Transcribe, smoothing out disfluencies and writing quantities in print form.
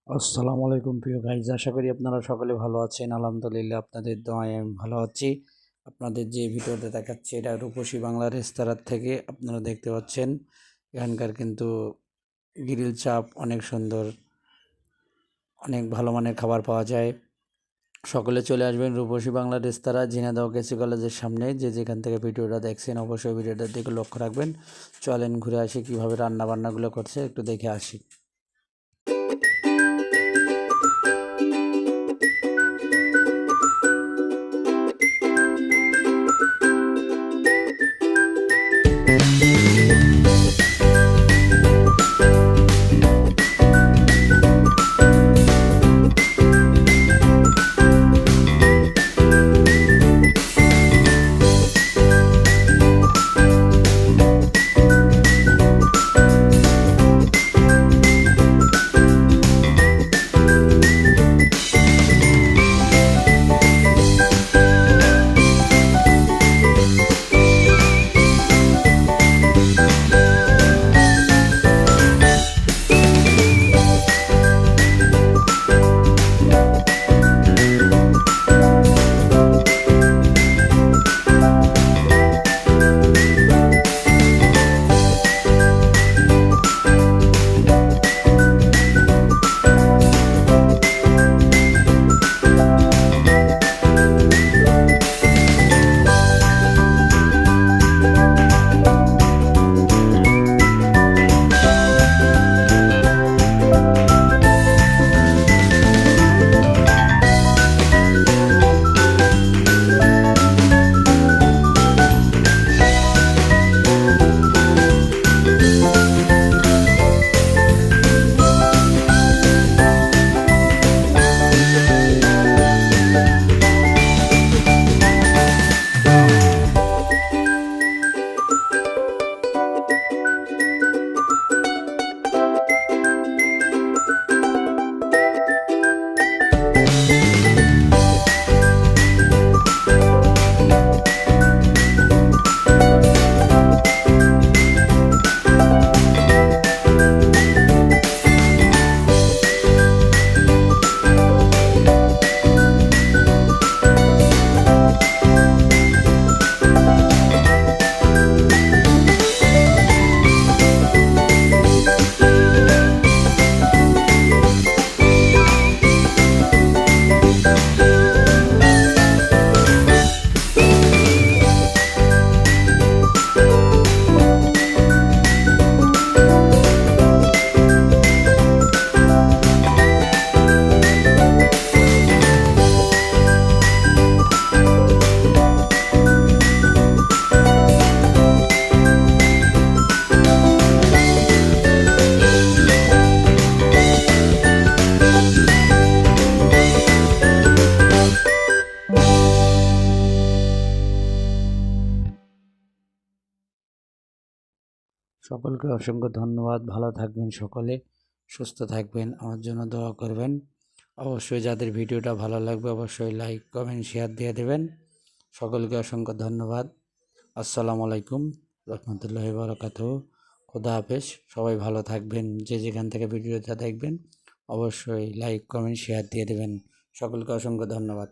আসসালামু আলাইকুম প্রিয় গাইজ, আশা করি আপনারা সকলে ভালো আছেন। আলহামদুলিল্লাহ, আপনাদের দোয়ায় আমি ভালো আছি। আপনাদের যে ভিডিওটা দেখাচ্ছি এটা রূপসী বাংলা রেস্তোরাঁ থেকে। আপনারা দেখতে পাচ্ছেন এখানকার কিন্তু গ্রিল চাপ অনেক সুন্দর, অনেক ভালো মানের খাবার পাওয়া যায়। সকলে চলে আসবেন রূপসী বাংলা রেস্তোরাঁ, ঝিনাইদহ কেসি কলেজের সামনে। যে যেখান থেকে ভিডিওটা দেখছেন অবশ্যই ভিডিওটার দিকে লক্ষ্য রাখবেন। চলেন ঘুরে আসি কীভাবে রান্নাবান্নাগুলো করছে, একটু দেখে আসি। সকলকে অসংখ্য ধন্যবাদ। ভালো থাকবেন সকলে, সুস্থ থাকবেন, আমার জন্য দোয়া করবেন। অবশ্যই যাদের ভিডিওটা ভালো লাগবে অবশ্যই লাইক কমেন্ট শেয়ার দিয়ে দেবেন। সকলকে অসংখ্য ধন্যবাদ। আসসালামু আলাইকুম রহমতুল্লাহি বারাকাতুহু। খোদা হাফেজ। সবাই ভালো থাকবেন। যে যেখান থেকে ভিডিওটা দেখবেন অবশ্যই লাইক কমেন্ট শেয়ার দিয়ে দেবেন। সকলকে অসংখ্য ধন্যবাদ।